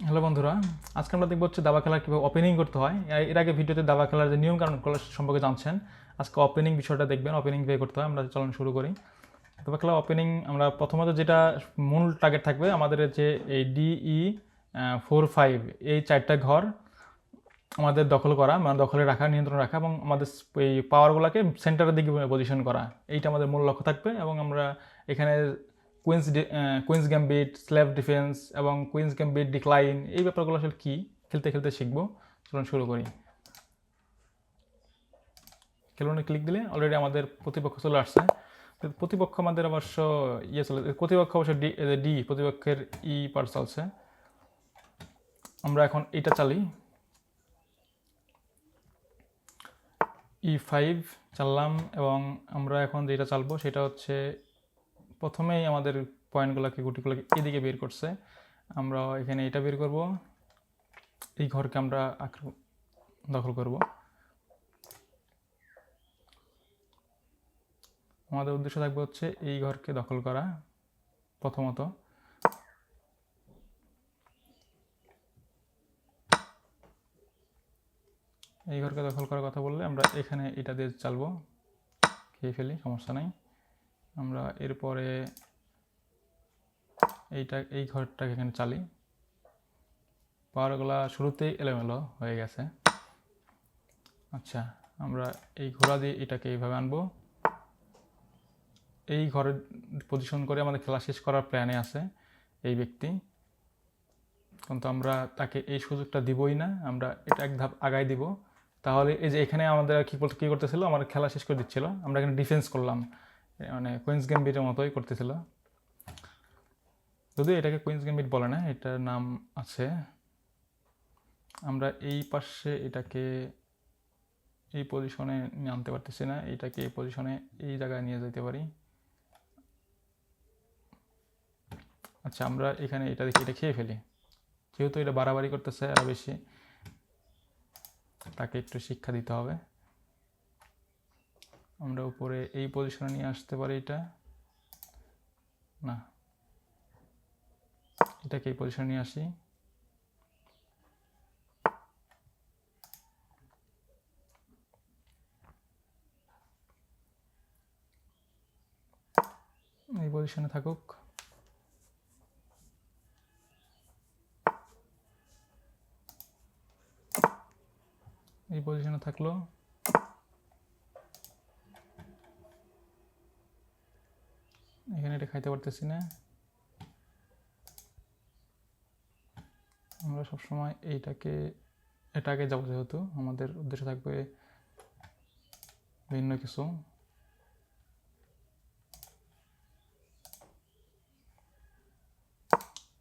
Hello বন্ধুরা, আজকে আমরা দেখব হচ্ছে দাবা খেলার কীভাবে ওপেনিং করতে হয়। এর আগে ভিডিওতে দাবা খেলার যে নিয়মকানুনগুলো সম্পর্কে জানছেন। আজকে ওপেনিং বিষয়টা দেখবেন, ওপেনিং কীভাবে করতে হয়। আমরা চলুন শুরু করি। দাবা খেলা ওপেনিং আমরা প্রথমত যেটা মূল টার্গেট থাকবে আমাদের যে এই DE 4-5 এই 4টা ঘর আমাদের দখল করা, মানে দখলে রাখা, নিয়ন্ত্রণ রাখা এবং আমাদের এই পাওয়ারগুলোকে সেন্টারের দিকে পজিশন করা, এইটা আমাদের মূল লক্ষ্য থাকবে। এবং আমরা এখানে কুইন্স গ্যাম্বিট, স্ল্যাব ডিফেন্স এবং কুইন্স গ্যাম্বিট ডিক্লাইন, এই ব্যাপারগুলো আসলে কী খেলতে খেলতে শিখবো। চলুন শুরু করি। খেলুনে ক্লিক দিলে অলরেডি আমাদের প্রতিপক্ষ চলে আসছে। প্রতিপক্ষ আমাদের অবশ্য প্রতিপক্ষ অবশ্য ডি প্রতিপক্ষের পার চলছে। আমরা এখন এটা চালি, E5 চাললাম এবং আমরা এখন যেটা চালবো সেটা হচ্ছে প্রথমেই আমাদের পয়েন্টগুলোকে গুটিগুলোকে এদিকে বের করছে। আমরা এখানে এটা বের করব, এই ঘরকে আমরা দখল করব। আমাদের উদ্দেশ্য থাকবে হচ্ছে এই ঘরকে দখল করা প্রথমত। এই ঘরকে দখল করার কথা বললে আমরা এখানে এটা দিয়ে চালবো, খেয়ে ফেলি, সমস্যা নেই। আমরা এরপরে এই ঘরটাকে এখানে চালি। পাওয়ারগুলা শুরুতেই এলোমেলো হয়ে গেছে। আচ্ছা, আমরা এই ঘোড়া দিয়ে এটাকে এইভাবে আনবো। এই ঘরে পজিশন করে আমাদের খেলা শেষ করার প্ল্যানে আছে এই ব্যক্তি, কিন্তু আমরা তাকে এই সুযোগটা দিবই না। আমরা এটা এক ধাপ আগায় দিব। তাহলে এই যে এখানে আমাদের কী করতেছিল, আমার খেলা শেষ করে দিচ্ছিল। আমরা এখানে ডিফেন্স করলাম, মানে কুইন্স গ্যাম্বিটের মতোই করতেছিল। যদিও এটাকে কুইন্স গ্যাম্বিট বলে না, এটার নাম আছে। আমরা এই পাশে এটাকে এই পজিশনে নিয়ে আনতে পারতেছি না, এটাকে এই পজিশনে এই জায়গায় নিয়ে যেতে পারি। আচ্ছা, আমরা এখানে এটা দেখি এটা খেয়ে ফেলি। যেহেতু এটা বাড়াবাড়ি করতেছে আরও বেশি, তাকে একটু শিক্ষা দিতে হবে। আমরা উপরে এই পজিশনে নিয়ে আসতে পারি, এটা না, এটাকে এই পজিশনে নিয়ে আসি। এই পজিশনে থাকুক। এই পজিশনে থাকলো। এখানে এটা খাইতে পারতেছি না। আমরা সবসময় এটাকে যাবো, যেহেতু আমাদের উদ্দেশ্য থাকবে ভিন্ন কিছু।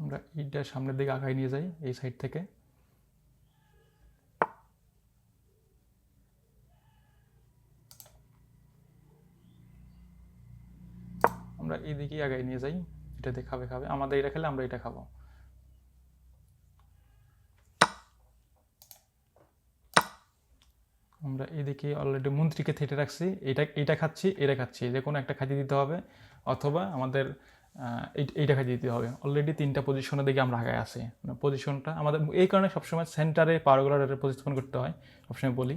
আমরা এইটা সামনের দিকে আগায় নিয়ে যাই এই সাইড থেকে। আমরা এইদিকেই আগায় নিয়ে যাই, এটাতে খাবে আমাদের এটা খেলে আমরা এটা খাবো। আমরা এদিকে অলরেডি মন্ত্রীকে থেটে রাখছি, এটা খাচ্ছি, এটা খাচ্ছি, যে কোনো একটা খাইতে দিতে হবে, অথবা আমাদের এইটা খাইতে দিতে হবে। অলরেডি 3টা পজিশনের দিকে আমরা আগায় আছি। পজিশনটা আমাদের এই কারণে সবসময় সেন্টারে পাওয়ারগুলার পজিশন করতে হয়, সবসময় বলি।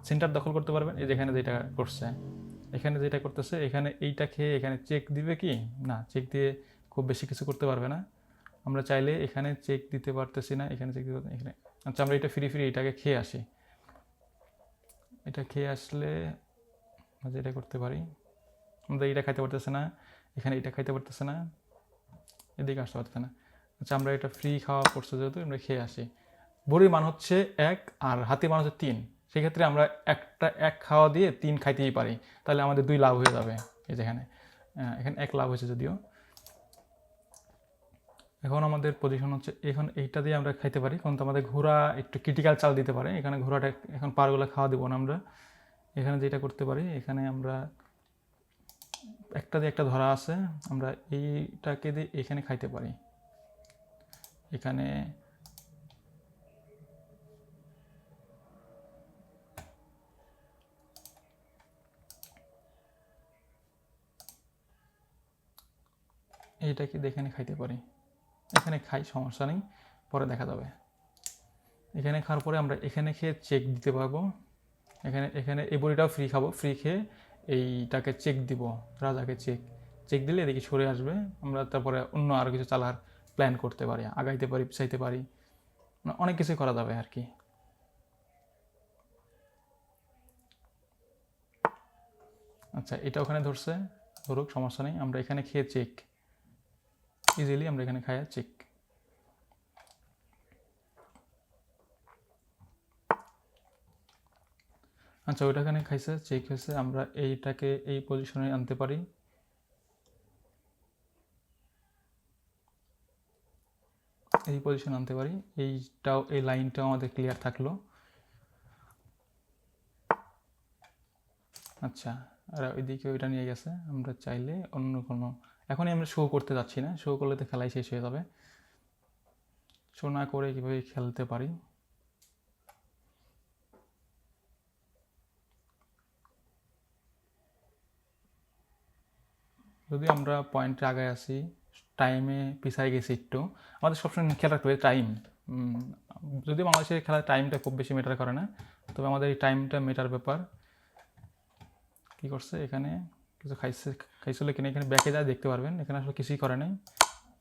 সেন্টার দখল করতে পারবেন, এই যেখানে যেটা করছে, এখানে যেটা করতেছে, এখানে এইটা খেয়ে এখানে চেক দিবে কি না, চেক দিয়ে খুব বেশি কিছু করতে পারবে না। আমরা চাইলে এখানে চেক দিতে পারতেছি না, এখানে চেক দিতে, এখানে। আচ্ছা, আমরা এটা ফ্রি এটাকে খেয়ে আসি। এটা খেয়ে আসলে যেটা করতে পারি, আমাদের এটা খাইতে পারতেছে না, এখানে এটা খাইতে পারতেছে না, এদিকে আসতে পারতেছে না। আচ্ছা, আমরা এটা ফ্রি খাওয়া পড়ছে যেহেতু, আমরা খেয়ে আসি। বড়ির মান হচ্ছে 1 আর হাতির মান হচ্ছে 3। সেক্ষেত্রে আমরা এক খাওয়া দিয়ে 3 খাইতেই পারি, তাহলে আমাদের 2 লাভ হয়ে যাবে। এই যেখানে এখানে 1 লাভ হয়েছে যদিও। এখন আমাদের পজিশন হচ্ছে, এখন এইটা দিয়ে আমরা খাইতে পারি, কিন্তু আমাদের ঘোড়া একটু ক্রিটিক্যাল চাল দিতে পারে। এখানে ঘোড়াটা এখন পারগুলো খাওয়া দেবো না আমরা। এখানে যেটা করতে পারি, এখানে আমরা একটা দিয়ে একটা ধরা আছে, আমরা এইটাকে দিয়ে এখানে খাইতে পারি। এখানে এইটাকে দিয়ে এখানে খাইতে পারি, এখানে খাই, সমস্যা নেই। পরে দেখা যাবে। এখানে খাওয়ার পরে আমরা এখানে খেয়ে চেক দিতে পারবো। এখানে এখানে এই বড়িটাও ফ্রি খাবো, ফ্রি খেয়ে এইটাকে চেক দিব, রাজাকে চেক দিলে এদিকে সরে আসবে। আমরা তারপরে অন্য আরও কিছু চালার প্ল্যান করতে পারি, আগাইতে পারি, পিছাইতে পারি, অনেক কিছুই করা যাবে আর কি। আচ্ছা, এটা ওখানে ধরছে, ধরুক, সমস্যা নেই। আমরা এখানে খেয়ে চেক, ইজিলি আমরা এখানে খাইয়া চেক। আচ্ছা, ওইটা এখানে খাইছে, চেক হয়েছে। আমরা এইটাকে এই পজিশনে আনতে পারি। এই পজিশন আনতে পারি। এইটাও, এই লাইনটাও আমাদের ক্লিয়ার থাকলো। আচ্ছা, আর ওইদিকে ওইটা নিয়ে গেছে। আমরা চাইলে অন্য কোনো, এখনই আমরা শো করতে যাচ্ছি না, শো করলে তো খেলাই শেষ হয়ে যাবে। শো না করে কীভাবে খেলতে পারি। যদি আমরা পয়েন্টে আগে আসি, টাইমে পিছাই গেছি একটু, আমাদের সবসময় খেয়াল রাখতে হবে টাইম। যদি বাংলাদেশের খেলার টাইমটা খুব বেশি ম্যাটার করে না, তবে আমাদের এই টাইমটা ম্যাটার ব্যাপার। কী করছে এখানে, কিছু খাইছিল কিনা এখানে ব্যাকে যায় দেখতে পারবেন। এখানে আসলে কিছুই করে নাই,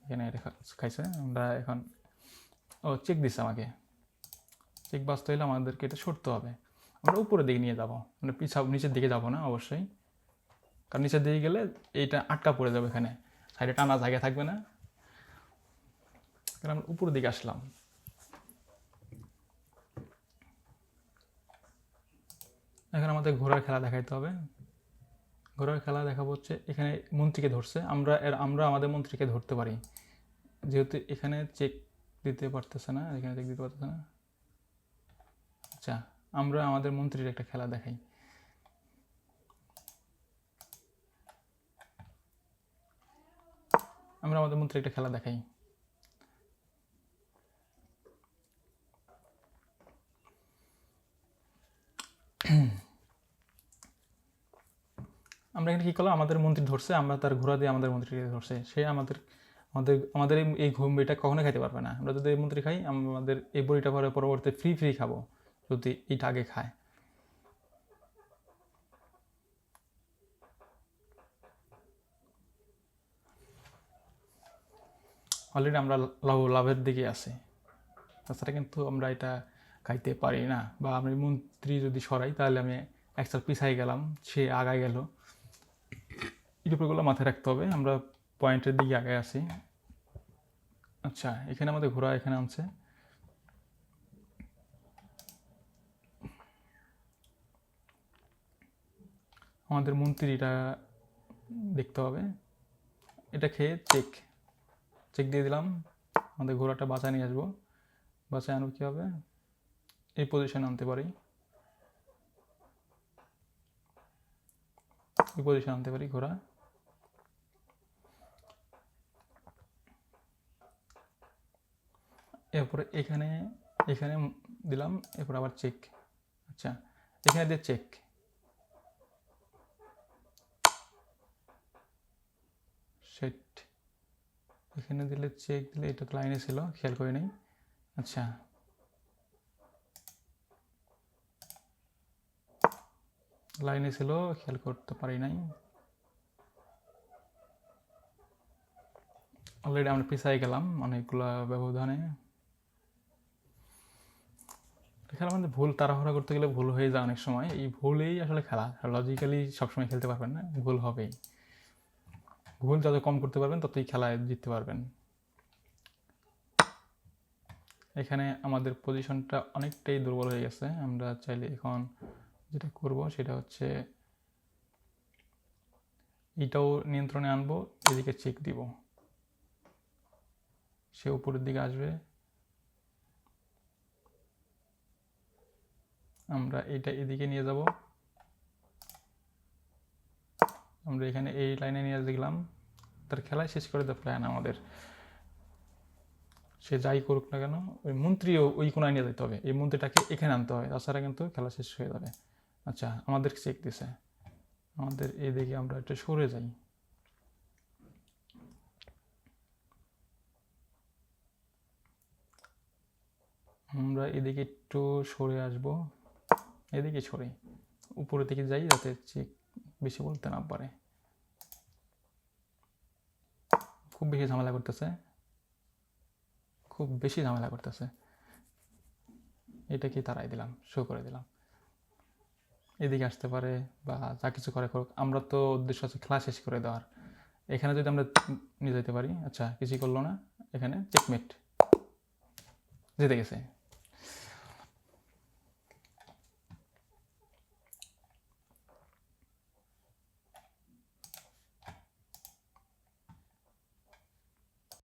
এখানে এটা খাইছে। আমরা এখন চেক দিচ্ছে আমাকে, চেক বাঁচতে হলে আমাদেরকে এটা সরতে হবে। আমরা উপরের দিকে নিয়ে যাবো, মানে নিচের দিকে যাবো না অবশ্যই, কারণ নিচের দিকে গেলে এইটা আটকা পড়ে যাবে, এখানে সাইডে টানা জায়গা থাকবে না। কারণ আমরা উপরের দিকে আসলাম। এখন আমাদের ঘোড়ার খেলা দেখাইতে হবে। ঘোড়ার খেলা দেখাবো হচ্ছে, এখানে মন্ত্রীকে ধরছে, আমরা আমাদের মন্ত্রীকে ধরতে পারি, যেহেতু এখানে চেক দিতে পারতেছে না, এখানে চেক দিতে পারতেছে না। আচ্ছা, আমরা আমাদের মন্ত্রীর একটা খেলা দেখাই। আমরা আমাদের মন্ত্রীর একটা খেলা দেখাই। আমরা এখানে কী করলাম, আমাদের মন্ত্রী ধরছে, আমরা তার ঘোড়া দিয়ে আমাদের মন্ত্রীকে ধরছে। সে আমাদের আমাদের আমাদের এই বইটা কখনোই খাইতে পারবে না। আমরা যদি এই মন্ত্রী খাই, আমাদের এই বইটা পরে পরবর্তীতে ফ্রি খাবো যদি এইটা আগে খায়। অলরেডি আমরা লাভের দিকে আছি। তাছাড়া কিন্তু আমরা এটা খাইতে পারি না, বা আমি মন্ত্রী যদি সরাই তাহলে আমি একটা পিছাই গেলাম, সে আগায় গেল। এই ব্যাপারগুলো মাথায় রাখতে হবে। আমরা পয়েন্টের দিকে আগে আসি। আচ্ছা, এখানে আমাদের ঘোড়া এখানে আনছে। আমাদের মন্ত্রীটা দেখতে হবে। এটা খেয়ে চেক দিয়ে দিলাম। আমাদের ঘোড়াটা বাঁচায় নিয়ে আসবো। বাঁচায় আনবো কীভাবে, এই পজিশনে আনতে পারি, এই পজিশনে আনতে পারি ঘোড়া। এরপরে এখানে দিলাম, এরপর আবার চেক। আচ্ছা, এখানে দিয়ে চেক, সেট। এখানে দিলে চেক দিলে, এটা তো লাইনে ছিল, খেয়াল করে নেই। আচ্ছা, লাইনে ছিল, খেয়াল করতে পারি নাই। অলরেডি আমরা পিছাই গেলাম অনেকগুলো ব্যবধানে। খেলার মধ্যে ভুল, তাড়াহুড়া করতে গেলে ভুল হয়ে যায় অনেক সময়। এই ভুলেই আসলে খেলা, লজিক্যালি সবসময় খেলতে পারবেন না, ভুল হবেই। ভুল যত কম করতে পারবেন ততই খেলায় জিততে পারবেন। এখানে আমাদের পজিশনটা অনেকটাই দুর্বল হয়ে গেছে। আমরা চাইলে এখন যেটা করব সেটা হচ্ছে, এটাও নিয়ন্ত্রণে আনবো, এদিকে চেক দিব, সে উপরের দিকে আসবে। আমরা এটা এদিকে নিয়ে যাব, আমরা এখানে এই লাইনে নিয়ে দেখলাম। তার খেলায় শেষ করে দেওয়ার প্ল্যান আমাদের। সে যাই করুক না কেন, ওই মন্ত্রীও ওই কোনায় নিয়ে যেতে হবে, এই মন্ত্রীটাকে এখানে আনতে হবে, তাছাড়া কিন্তু খেলা শেষ হয়ে যাবে। আচ্ছা, আমাদের চেক দিছে, আমাদের এদিকে আমরা একটু সরে যাই। আমরা এদিকে একটু সরে আসব, এদিকে সরে উপরের দিকে যাই যাতে চেক বেশি বলতে না পারে। খুব বেশি ঝামেলা করতেছে, খুব বেশি ঝামেলা করতেছে। এটাকে তাড়াই দিলাম, শো করে দিলাম। এদিকে আসতে পারে বা যা কিছু করে করুক, আমরা তো উদ্দেশ্য আছে খেলা শেষ করে দেওয়ার। এখানে যদি আমরা নিয়ে যেতে পারি, আচ্ছা কিছুই করলো না, এখানে চেকমেট, জিতে গেছে।